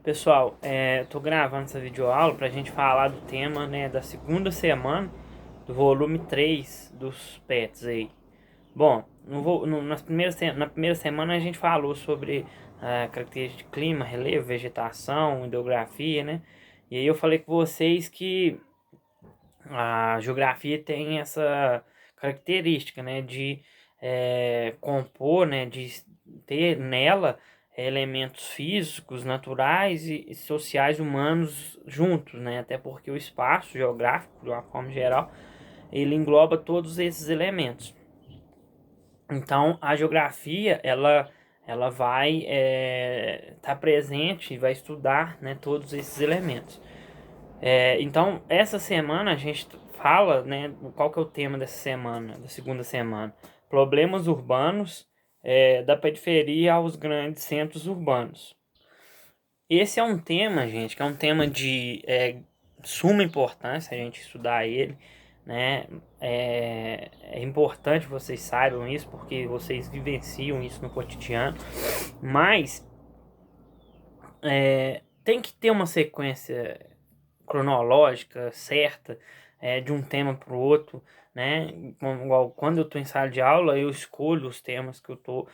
Pessoal, tô gravando essa videoaula para a gente falar do tema, né, da segunda semana do volume 3 dos PETs aí. Bom, na primeira semana a gente falou sobre características de clima, relevo, vegetação, hidrografia, né? E aí eu falei com vocês que a geografia tem essa característica, né, de compor, né, de ter nela elementos físicos, naturais e sociais humanos juntos, né, até porque o espaço geográfico, de uma forma geral, ele engloba todos esses elementos. Então, a geografia, ela vai estar presente e vai estudar, né, todos esses elementos. Então, essa semana a gente fala, né, qual que é o tema dessa semana, da segunda semana? Problemas urbanos da periferia aos grandes centros urbanos. Esse é um tema, gente, que é um tema de suma importância a gente estudar ele, né? É importante que vocês saibam isso, porque vocês vivenciam isso no cotidiano, mas tem que ter uma sequência cronológica certa de um tema para o outro, né? Igual quando eu estou em sala de aula, eu escolho os temas que eu estou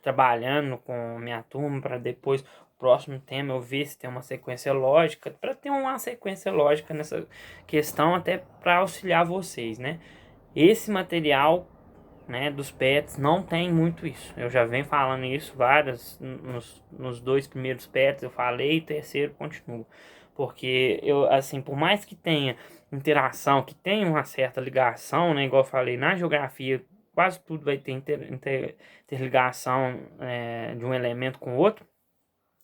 trabalhando com minha turma para depois o próximo tema eu ver se tem uma sequência lógica, para ter uma sequência lógica nessa questão, até para auxiliar vocês, né? Esse material, né, dos pets não tem muito isso. Eu já venho falando isso várias nos dois primeiros pets eu falei, e terceiro continuo. Porque eu assim, por mais que tenha interação, que tenha uma certa ligação, né, igual eu falei, na geografia quase tudo vai ter interligação de um elemento com o outro,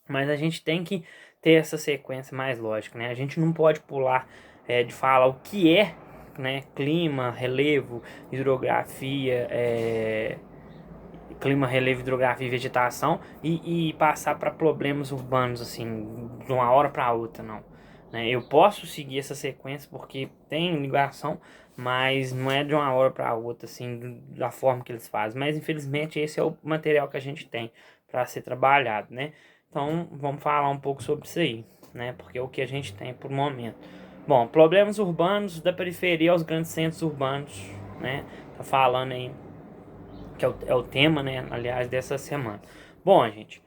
mas a gente tem que ter essa sequência mais lógica, né? A gente não pode pular de falar o que é, né, clima, relevo, hidrografia, clima, relevo, hidrografia e vegetação e passar para problemas urbanos assim de uma hora para outra, não. Né? Eu posso seguir essa sequência porque tem ligação, mas não é de uma hora para outra assim da forma que eles fazem. Mas infelizmente esse é o material que a gente tem para ser trabalhado, né? Então vamos falar um pouco sobre isso aí, né? Porque é o que a gente tem por momento. Bom, problemas urbanos da periferia aos grandes centros urbanos, né? Tá falando aí que é o tema, né, aliás, dessa semana. Bom, gente,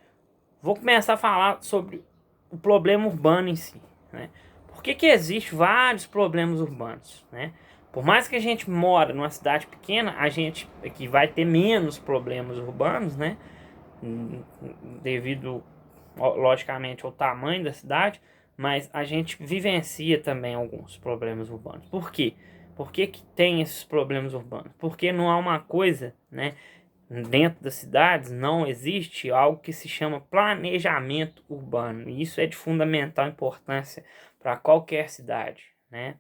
vou começar a falar sobre o problema urbano em si, né? Por que existe vários problemas urbanos, né? Por mais que a gente mora numa cidade pequena, a gente aqui vai ter menos problemas urbanos, né? Devido, logicamente, ao tamanho da cidade, mas a gente vivencia também alguns problemas urbanos. Por quê? Por que tem esses problemas urbanos? Porque não há uma coisa, né? Dentro das cidades não existe algo que se chama planejamento urbano. E isso é de fundamental importância para qualquer cidade, né?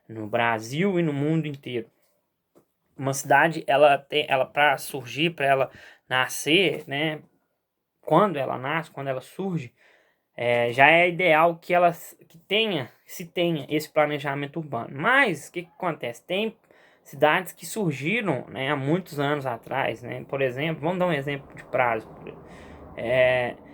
No Brasil e no mundo inteiro. Uma cidade, ela para surgir, para ela nascer, né? Quando ela nasce, quando ela surge, já é ideal que ela se tenha esse planejamento urbano. Mas o que acontece? Tem cidades que surgiram, né, há muitos anos atrás, né? Por exemplo, vamos dar um exemplo de prazo.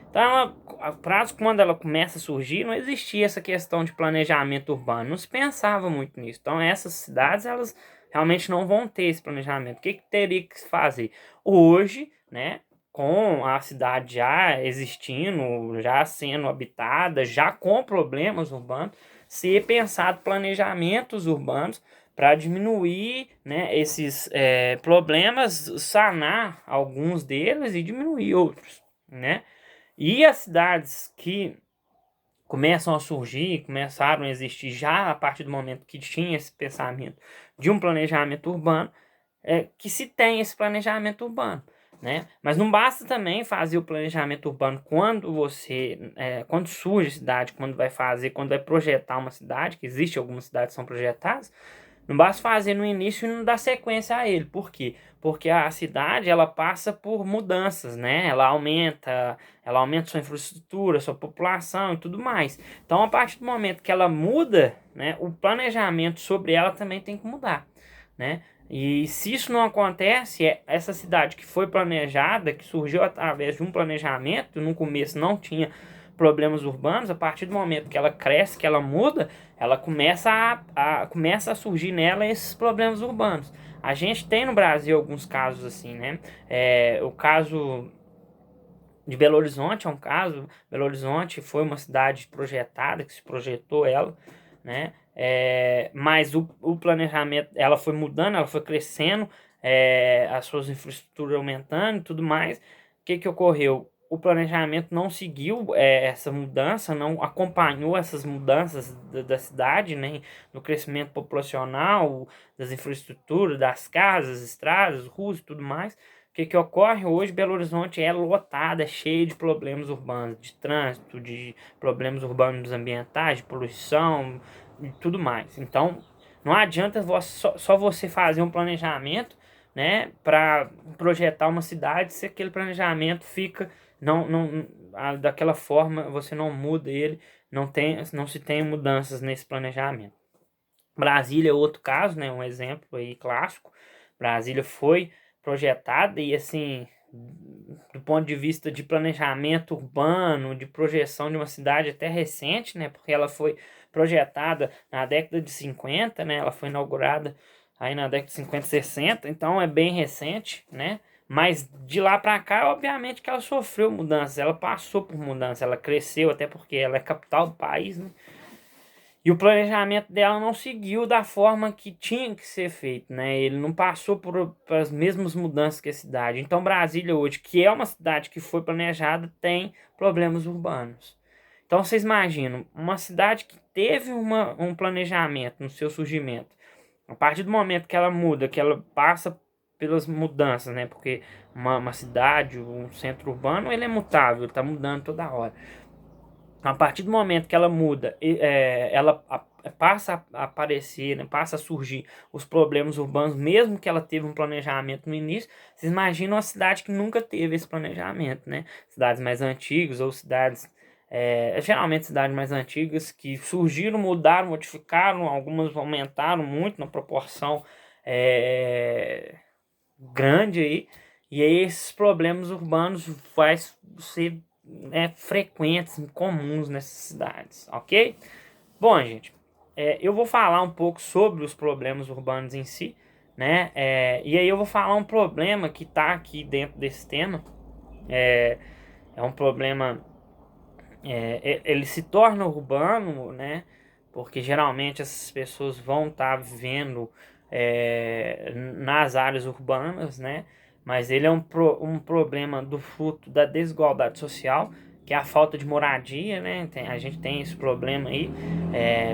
Então, a prazo, quando ela começa a surgir, não existia essa questão de planejamento urbano, não se pensava muito nisso. Então, essas cidades, elas realmente não vão ter esse planejamento. O que teria que se fazer? Hoje, né, com a cidade já existindo, já sendo habitada, já com problemas urbanos, ser pensado planejamentos urbanos para diminuir, né, esses problemas, sanar alguns deles e diminuir outros, né? E as cidades que começam a surgir, começaram a existir já a partir do momento que tinha esse pensamento de um planejamento urbano, que se tem esse planejamento urbano, né? Mas não basta também fazer o planejamento urbano quando surge a cidade, quando vai projetar uma cidade, que existe algumas cidades que são projetadas, não basta fazer no início e não dar sequência a ele. Por quê? Porque a cidade, ela passa por mudanças, né? Ela aumenta sua infraestrutura, sua população e tudo mais. Então, a partir do momento que ela muda, né, o planejamento sobre ela também tem que mudar, né? E se isso não acontece, essa cidade que foi planejada, que surgiu através de um planejamento, no começo não tinha problemas urbanos, a partir do momento que ela cresce, que ela muda, ela começa a surgir nela esses problemas urbanos. A gente tem no Brasil alguns casos assim, né? O caso de Belo Horizonte é um caso. Belo Horizonte foi uma cidade projetada, que se projetou ela, né? Mas o planejamento, ela foi mudando, ela foi crescendo, as suas infraestruturas aumentando e tudo mais. O que ocorreu? O planejamento não seguiu essa mudança, não acompanhou essas mudanças da cidade, né? No crescimento populacional, das infraestruturas, das casas, estradas, ruas e tudo mais. O que ocorre hoje? Belo Horizonte é lotada, é cheio de problemas urbanos, de trânsito, de problemas urbanos ambientais, de poluição e tudo mais. Então, não adianta só você fazer um planejamento, né, para projetar uma cidade, se aquele planejamento fica daquela forma, você não muda ele, não se tem mudanças nesse planejamento. Brasília é outro caso, né, um exemplo aí clássico. Brasília foi projetada e assim, do ponto de vista de planejamento urbano, de projeção de uma cidade até recente, né, porque ela foi projetada na década de 50, né, ela foi inaugurada aí na década de 50 60, então é bem recente, né, mas de lá para cá, obviamente que ela sofreu mudanças, ela passou por mudanças, ela cresceu, até porque ela é capital do país, né, e o planejamento dela não seguiu da forma que tinha que ser feito, né? Ele não passou por as mesmas mudanças que a cidade. Então, Brasília hoje, que é uma cidade que foi planejada, tem problemas urbanos. Então, vocês imaginam, uma cidade que teve um planejamento no seu surgimento, a partir do momento que ela muda, que ela passa pelas mudanças, né? Porque uma cidade, um centro urbano, ele é mutável, ele está mudando toda hora. A partir do momento que ela muda, passa a aparecer, né, passa a surgir os problemas urbanos, mesmo que ela teve um planejamento no início. Vocês imaginam uma cidade que nunca teve esse planejamento, né? Cidades mais antigas ou geralmente cidades mais antigas que surgiram, mudaram, modificaram, algumas aumentaram muito na proporção grande aí. E aí esses problemas urbanos vai ser frequentes, comuns nessas cidades, ok? Bom, gente, eu vou falar um pouco sobre os problemas urbanos em si, né? E aí eu vou falar um problema que está aqui dentro desse tema. É um problema, ele se torna urbano, né? Porque geralmente essas pessoas vão estar vivendo nas áreas urbanas, né? Mas ele é um problema do fruto da desigualdade social, que é a falta de moradia, né? A gente tem esse problema aí,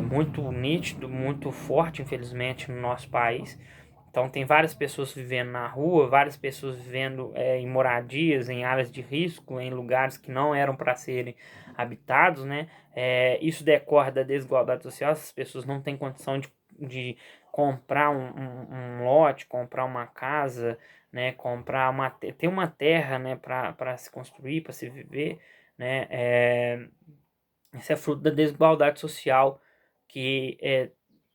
muito nítido, muito forte, infelizmente, no nosso país. Então tem várias pessoas vivendo na rua, várias pessoas vivendo em moradias, em áreas de risco, em lugares que não eram para serem habitados, né? Isso decorre da desigualdade social. Essas pessoas não têm condição de comprar um lote, comprar uma casa, né? Ter uma terra, né? Para se construir, para se viver, né? Isso é fruto da desigualdade social que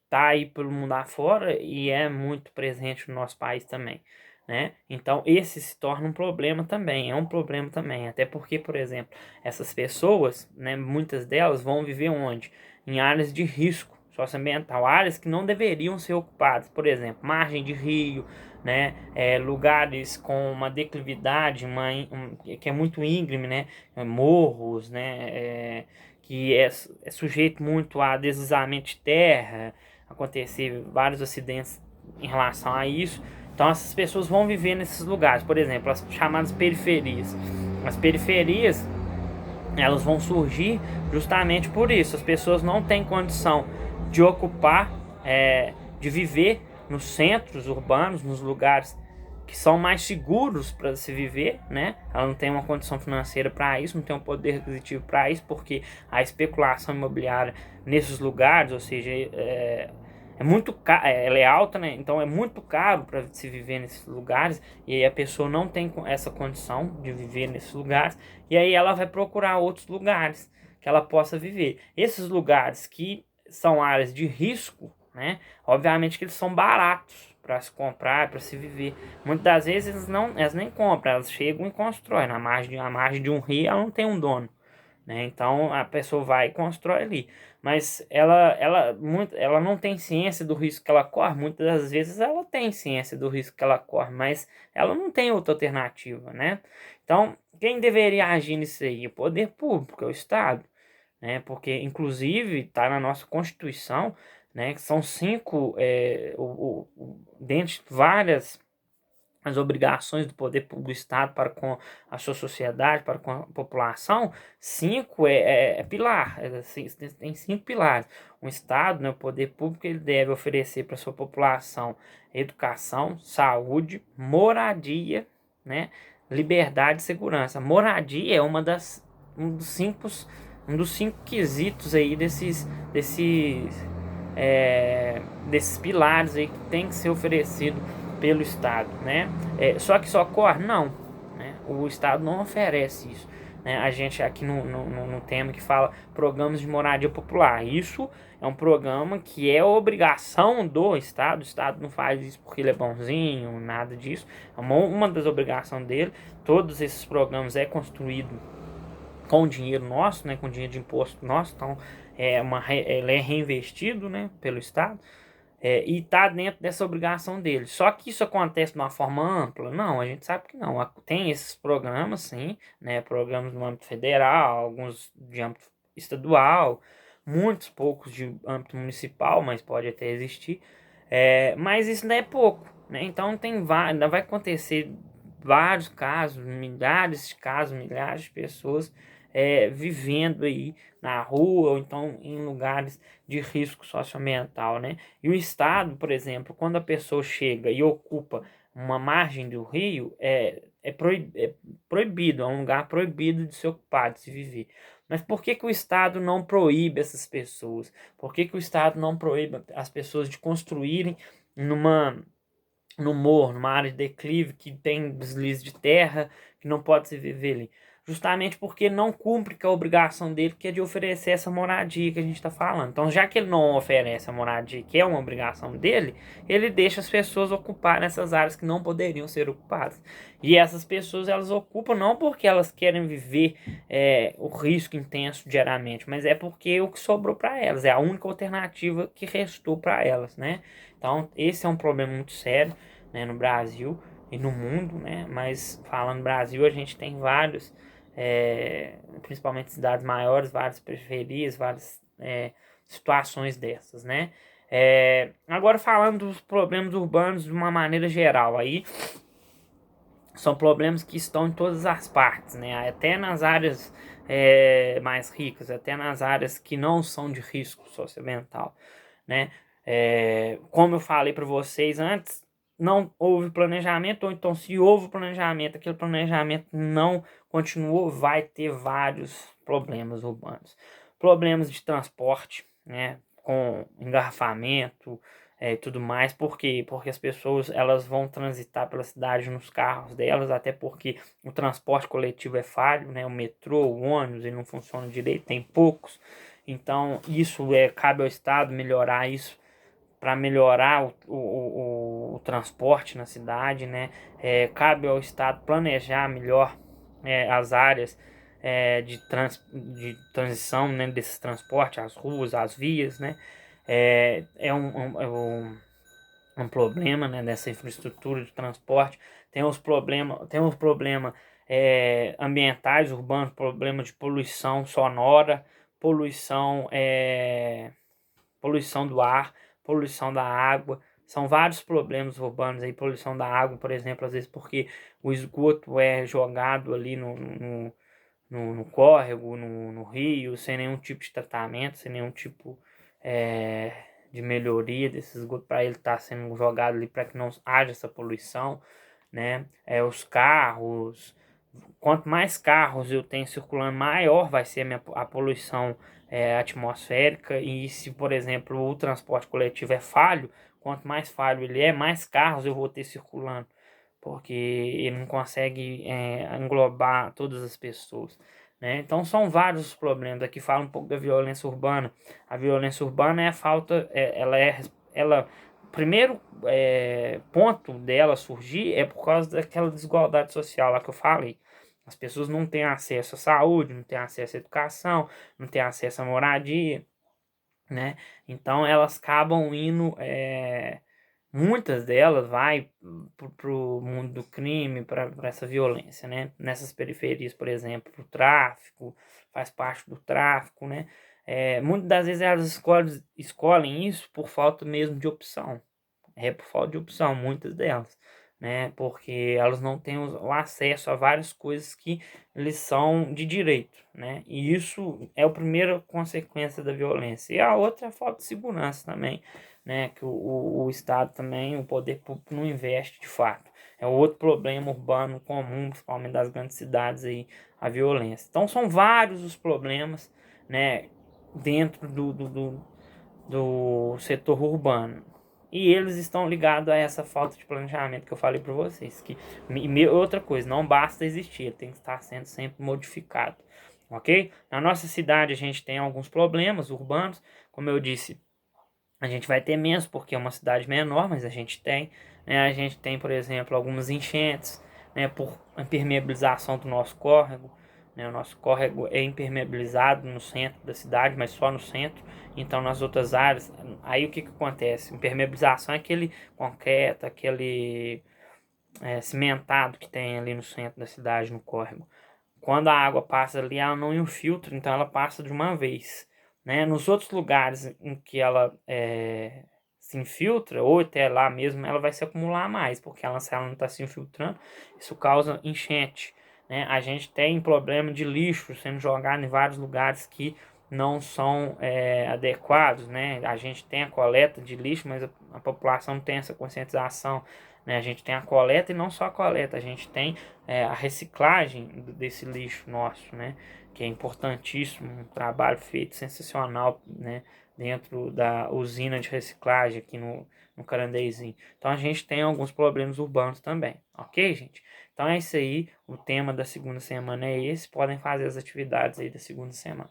tá aí pelo mundo afora e é muito presente no nosso país também, né? Então esse se torna um problema também, é um problema também, até porque, por exemplo, essas pessoas, né, muitas delas vão viver onde? Em áreas de risco socioambiental, áreas que não deveriam ser ocupadas, por exemplo, margem de rio, né, lugares com uma declividade, que é muito íngreme, né, morros, né, que é sujeito muito a deslizamento de terra, acontecer vários acidentes em relação a isso. Então essas pessoas vão viver nesses lugares, por exemplo, as chamadas periferias. As periferias, elas vão surgir justamente por isso. As pessoas não têm condição de ocupar, de viver nos centros urbanos, nos lugares que são mais seguros para se viver, né? Ela não tem uma condição financeira para isso, não tem um poder aquisitivo para isso, porque a especulação imobiliária nesses lugares, ou seja, é muito caro, ela é alta, né? Então é muito caro para se viver nesses lugares, e aí a pessoa não tem essa condição de viver nesses lugares, e aí ela vai procurar outros lugares que ela possa viver. Esses lugares que são áreas de risco, né? Obviamente que eles são baratos, para se comprar, para se viver. Muitas das vezes elas nem compram, elas chegam e constroem. A margem de um rio, ela não tem um dono, né? Então a pessoa vai e constrói ali. Mas ela não tem ciência do risco que ela corre. Muitas das vezes ela tem ciência do risco que ela corre, mas ela não tem outra alternativa, né? Então, quem deveria agir nisso aí? O poder público, é o Estado, né? Porque, inclusive, está na nossa Constituição, né? Que são cinco, dentre várias as obrigações do poder público do Estado para com a sua sociedade, para com a população, cinco é pilar, assim, tem cinco pilares. O Estado, né, o poder público, ele deve oferecer para a sua população educação, saúde, moradia, né, liberdade e segurança. Moradia é um dos cinco quesitos aí desses pilares aí que tem que ser oferecido pelo Estado, né? Só que socorre? Não, né? O Estado não oferece isso, né? A gente aqui no tema que fala programas de moradia popular, isso é um programa que é obrigação do Estado. O Estado não faz isso porque ele é bonzinho, nada disso. É uma das obrigações dele. Todos esses programas é construído com dinheiro nosso, né? Com dinheiro de imposto nosso, então ele é reinvestido, né? Pelo Estado. E está dentro dessa obrigação dele. Só que isso acontece de uma forma ampla? Não, a gente sabe que não. Tem esses programas, sim, né? Programas no âmbito federal, alguns de âmbito estadual, muitos poucos de âmbito municipal, mas pode até existir. Mas isso não é pouco, né? Então ainda vai acontecer vários casos, milhares de casos, milhares de pessoas vivendo aí na rua ou então em lugares de risco socioambiental, né? E o Estado, por exemplo, quando a pessoa chega e ocupa uma margem do rio, é proibido, é um lugar proibido de se ocupar, de se viver. Mas por que que o Estado não proíbe essas pessoas? Por que que o Estado não proíbe as pessoas de construírem no morro, numa área de declive que tem deslize de terra, que não pode se viver ali? Justamente porque ele não cumpre com a obrigação dele, que é de oferecer essa moradia que a gente está falando. Então, já que ele não oferece a moradia, que é uma obrigação dele, ele deixa as pessoas ocuparem essas áreas que não poderiam ser ocupadas. E essas pessoas, elas ocupam não porque elas querem viver o risco intenso diariamente, mas é porque é o que sobrou para elas, é a única alternativa que restou para elas, né? Então, esse é um problema muito sério, né, no Brasil e no mundo, né? Mas falando no Brasil, a gente tem vários, principalmente cidades maiores, várias periferias, várias situações dessas, né? Agora falando dos problemas urbanos de uma maneira geral, aí são problemas que estão em todas as partes, né? Até nas áreas mais ricas, até nas áreas que não são de risco socioambiental, né? Como eu falei para vocês antes, não houve planejamento, ou então se houve planejamento, aquele planejamento não continuou, vai ter vários problemas urbanos. Problemas de transporte, né? Com engarrafamento, e tudo mais. Por quê? Porque as pessoas elas vão transitar pela cidade nos carros delas, até porque o transporte coletivo é falho, né? O metrô, o ônibus, ele não funciona direito, tem poucos. Então, isso cabe ao Estado melhorar isso, para melhorar o transporte na cidade, né? Cabe ao Estado planejar melhor as áreas de transição, né, desse transporte, as ruas, as vias, né? É um problema, né, dessa infraestrutura de transporte. Tem os problemas ambientais, urbanos, problema de poluição sonora, poluição, poluição do ar, poluição da água. São vários problemas urbanos aí, poluição da água, por exemplo, às vezes porque o esgoto é jogado ali no córrego, no rio, sem nenhum tipo de tratamento, sem nenhum tipo de melhoria desse esgoto para ele estar sendo jogado ali para que não haja essa poluição, né? Os carros, quanto mais carros eu tenho circulando, maior vai ser a poluição atmosférica. E se, por exemplo, o transporte coletivo é falho, quanto mais falho ele mais carros eu vou ter circulando, porque ele não consegue englobar todas as pessoas, né? Então são vários os problemas. Aqui fala um pouco da violência urbana. A violência urbana é a falta, ela primeiro ponto dela surgir é por causa daquela desigualdade social lá que eu falei. As pessoas não têm acesso à saúde, não têm acesso à educação, não têm acesso à moradia, né? Então elas acabam indo, muitas delas vai pro mundo do crime, para essa violência, né? Nessas periferias, por exemplo, o tráfico, faz parte do tráfico, né? Muitas das vezes elas escolhem isso por falta mesmo de opção. É por falta de opção, muitas delas, né? Porque elas não têm o acesso a várias coisas que eles são de direito, né? E isso é a primeira consequência da violência. E a outra é a falta de segurança também, né? Que o Estado também, o poder público não investe de fato. É outro problema urbano comum, principalmente das grandes cidades aí, a violência. Então são vários os problemas, né? Dentro do setor urbano. E eles estão ligados a essa falta de planejamento que eu falei para vocês. Outra coisa, não basta existir, ele tem que estar sendo sempre modificado. Ok? Na nossa cidade a gente tem alguns problemas urbanos, como eu disse, a gente vai ter menos porque é uma cidade menor, mas a gente tem. Né? A gente tem, por exemplo, algumas enchentes, né, por impermeabilização do nosso córrego. Né? O nosso córrego é impermeabilizado no centro da cidade, mas só no centro. Então, nas outras áreas, aí o que acontece? Impermeabilização é aquele concreto, aquele cimentado que tem ali no centro da cidade, no córrego. Quando a água passa ali, ela não infiltra, então ela passa de uma vez. Né? Nos outros lugares em que ela se infiltra, ou até lá mesmo, ela vai se acumular mais, porque se ela não está se infiltrando, isso causa enchente. Né? A gente tem problema de lixo sendo jogado em vários lugares que não são adequados. Né? A gente tem a coleta de lixo, mas a população não tem essa conscientização. Né? A gente tem a coleta e não só a coleta, a gente tem a reciclagem desse lixo nosso, né? Que é importantíssimo, um trabalho feito sensacional, né? Dentro da usina de reciclagem aqui no Carandezinho. Então a gente tem alguns problemas urbanos também, ok, gente? Então é isso aí, o tema da segunda semana é esse, podem fazer as atividades aí da segunda semana.